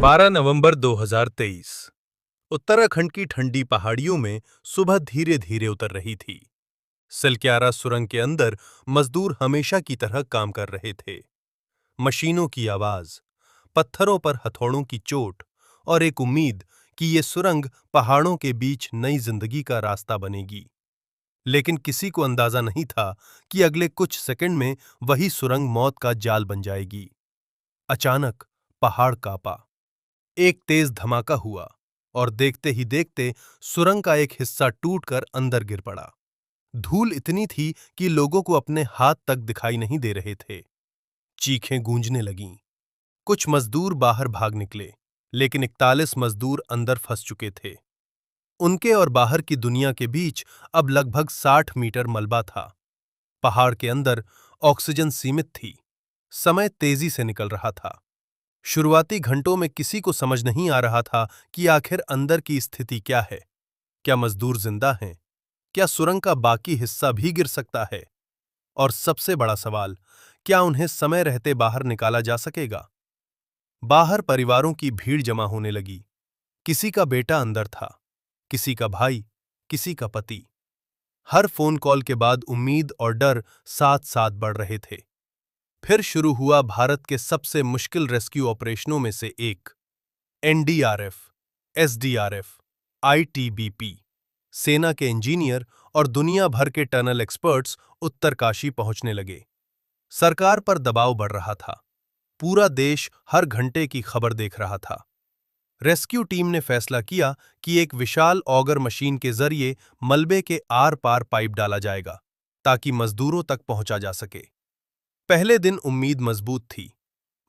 12 नवंबर 2023। उत्तराखंड की ठंडी पहाड़ियों में सुबह धीरे धीरे उतर रही थी। सिलक्यारा सुरंग के अंदर मजदूर हमेशा की तरह काम कर रहे थे। मशीनों की आवाज, पत्थरों पर हथौड़ों की चोट और एक उम्मीद कि ये सुरंग पहाड़ों के बीच नई जिंदगी का रास्ता बनेगी। लेकिन किसी को अंदाजा नहीं था कि अगले कुछ सेकंड में वही सुरंग मौत का जाल बन जाएगी। अचानक पहाड़ कांपा। एक तेज धमाका हुआ और देखते ही देखते सुरंग का एक हिस्सा टूटकर अंदर गिर पड़ा। धूल इतनी थी कि लोगों को अपने हाथ तक दिखाई नहीं दे रहे थे। चीखें गूंजने लगीं। कुछ मजदूर बाहर भाग निकले, लेकिन 41 मजदूर अंदर फंस चुके थे। उनके और बाहर की दुनिया के बीच अब लगभग 60 मीटर मलबा था। पहाड़ के अंदर ऑक्सीजन सीमित थी। समय तेजी से निकल रहा था। शुरुआती घंटों में किसी को समझ नहीं आ रहा था कि आखिर अंदर की स्थिति क्या है। क्या मजदूर जिंदा हैं? क्या सुरंग का बाकी हिस्सा भी गिर सकता है? और सबसे बड़ा सवाल, क्या उन्हें समय रहते बाहर निकाला जा सकेगा? बाहर परिवारों की भीड़ जमा होने लगी। किसी का बेटा अंदर था, किसी का भाई, किसी का पति। हर फोन कॉल के बाद उम्मीद और डर साथ साथ बढ़ रहे थे। फिर शुरू हुआ भारत के सबसे मुश्किल रेस्क्यू ऑपरेशनों में से एक। एनडीआरएफ, एसडीआरएफ, आईटीबीपी, सेना के इंजीनियर और दुनिया भर के टनल एक्सपर्ट्स उत्तरकाशी पहुंचने लगे। सरकार पर दबाव बढ़ रहा था। पूरा देश हर घंटे की खबर देख रहा था। रेस्क्यू टीम ने फैसला किया कि एक विशाल ऑगर मशीन के जरिए मलबे के आर पार पाइप डाला जाएगा, ताकि मजदूरों तक पहुंचा जा सके। पहले दिन उम्मीद मजबूत थी।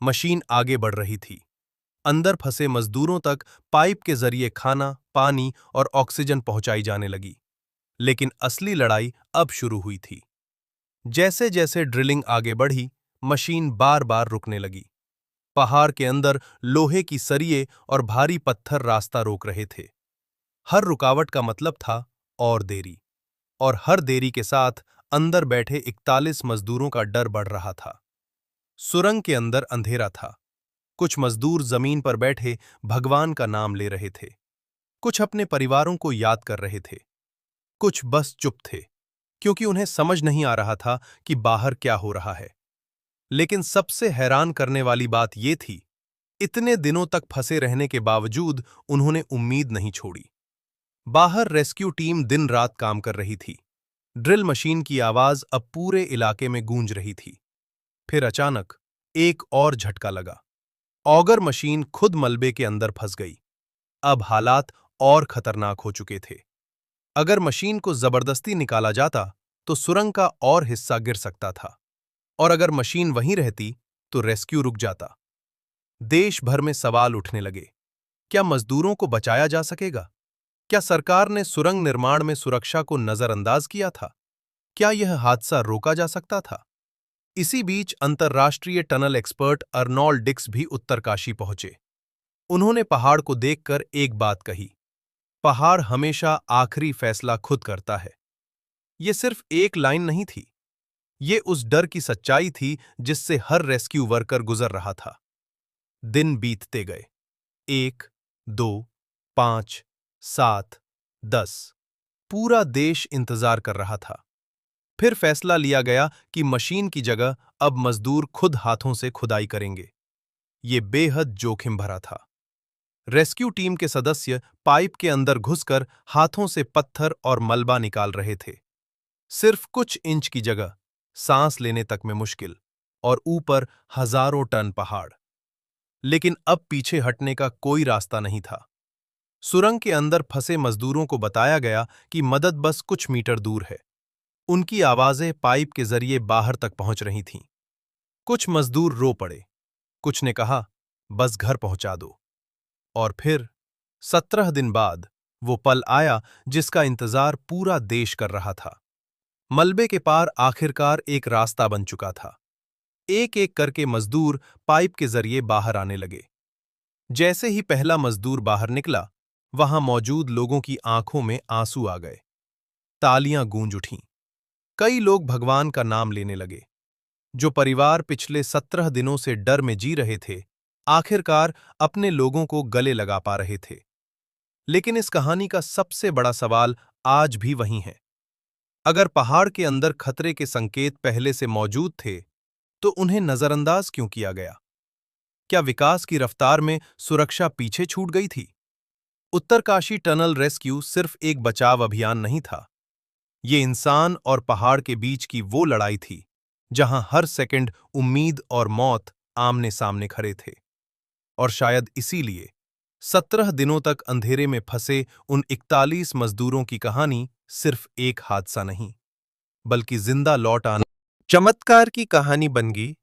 मशीन आगे बढ़ रही थी। अंदर फंसे मजदूरों तक पाइप के जरिए खाना, पानी और ऑक्सीजन पहुंचाई जाने लगी। लेकिन असली लड़ाई अब शुरू हुई थी। जैसे जैसे ड्रिलिंग आगे बढ़ी, मशीन बार बार रुकने लगी। पहाड़ के अंदर लोहे की सरिये और भारी पत्थर रास्ता रोक रहे थे। हर रुकावट का मतलब था और देरी, और हर देरी के साथ अंदर बैठे 41 मजदूरों का डर बढ़ रहा था। सुरंग के अंदर अंधेरा था। कुछ मजदूर जमीन पर बैठे भगवान का नाम ले रहे थे। कुछ अपने परिवारों को याद कर रहे थे। कुछ बस चुप थे, क्योंकि उन्हें समझ नहीं आ रहा था कि बाहर क्या हो रहा है। लेकिन सबसे हैरान करने वाली बात यह थी, इतने दिनों तक फंसे रहने के बावजूद उन्होंने उम्मीद नहीं छोड़ी। बाहर रेस्क्यू टीम दिन रात काम कर रही थी। ड्रिल मशीन की आवाज अब पूरे इलाके में गूंज रही थी। फिर अचानक एक और झटका लगा। ऑगर मशीन खुद मलबे के अंदर फंस गई। अब हालात और खतरनाक हो चुके थे। अगर मशीन को जबरदस्ती निकाला जाता तो सुरंग का और हिस्सा गिर सकता था, और अगर मशीन वहीं रहती तो रेस्क्यू रुक जाता। देश भर में सवाल उठने लगे। क्या मजदूरों को बचाया जा सकेगा? क्या सरकार ने सुरंग निर्माण में सुरक्षा को नजरअंदाज किया था? क्या यह हादसा रोका जा सकता था? इसी बीच अंतर्राष्ट्रीय टनल एक्सपर्ट अर्नोल्ड डिक्स भी उत्तरकाशी पहुंचे। उन्होंने पहाड़ को देखकर एक बात कही, पहाड़ हमेशा आखिरी फैसला खुद करता है। ये सिर्फ एक लाइन नहीं थी, ये उस डर की सच्चाई थी जिससे हर रेस्क्यू वर्कर गुजर रहा था। दिन बीतते गए। 1, 2, 5, 7, 10। पूरा देश इंतजार कर रहा था। फिर फैसला लिया गया कि मशीन की जगह अब मजदूर खुद हाथों से खुदाई करेंगे। ये बेहद जोखिम भरा था। रेस्क्यू टीम के सदस्य पाइप के अंदर घुसकर हाथों से पत्थर और मलबा निकाल रहे थे। सिर्फ कुछ इंच की जगह, सांस लेने तक में मुश्किल, और ऊपर हजारों टन पहाड़। लेकिन अब पीछे हटने का कोई रास्ता नहीं था। सुरंग के अंदर फंसे मजदूरों को बताया गया कि मदद बस कुछ मीटर दूर है। उनकी आवाजें पाइप के जरिए बाहर तक पहुंच रही थीं। कुछ मजदूर रो पड़े। कुछ ने कहा, बस घर पहुंचा दो। और फिर 17 दिन बाद वो पल आया जिसका इंतजार पूरा देश कर रहा था। मलबे के पार आखिरकार एक रास्ता बन चुका था। एक एक करके मजदूर पाइप के जरिए बाहर आने लगे। जैसे ही पहला मजदूर बाहर निकला, वहां मौजूद लोगों की आंखों में आंसू आ गए। तालियां गूंज उठीं। कई लोग भगवान का नाम लेने लगे। जो परिवार पिछले 17 दिनों से डर में जी रहे थे, आखिरकार अपने लोगों को गले लगा पा रहे थे। लेकिन इस कहानी का सबसे बड़ा सवाल आज भी वही है। अगर पहाड़ के अंदर खतरे के संकेत पहले से मौजूद थे, तो उन्हें नजरअंदाज क्यों किया गया? क्या विकास की रफ्तार में सुरक्षा पीछे छूट गई थी? उत्तरकाशी टनल रेस्क्यू सिर्फ एक बचाव अभियान नहीं था। ये इंसान और पहाड़ के बीच की वो लड़ाई थी, जहां हर सेकंड उम्मीद और मौत आमने सामने खड़े थे। और शायद इसीलिए 17 दिनों तक अंधेरे में फंसे उन 41 मजदूरों की कहानी सिर्फ एक हादसा नहीं, बल्कि जिंदा लौट आना चमत्कार की कहानी बन गई,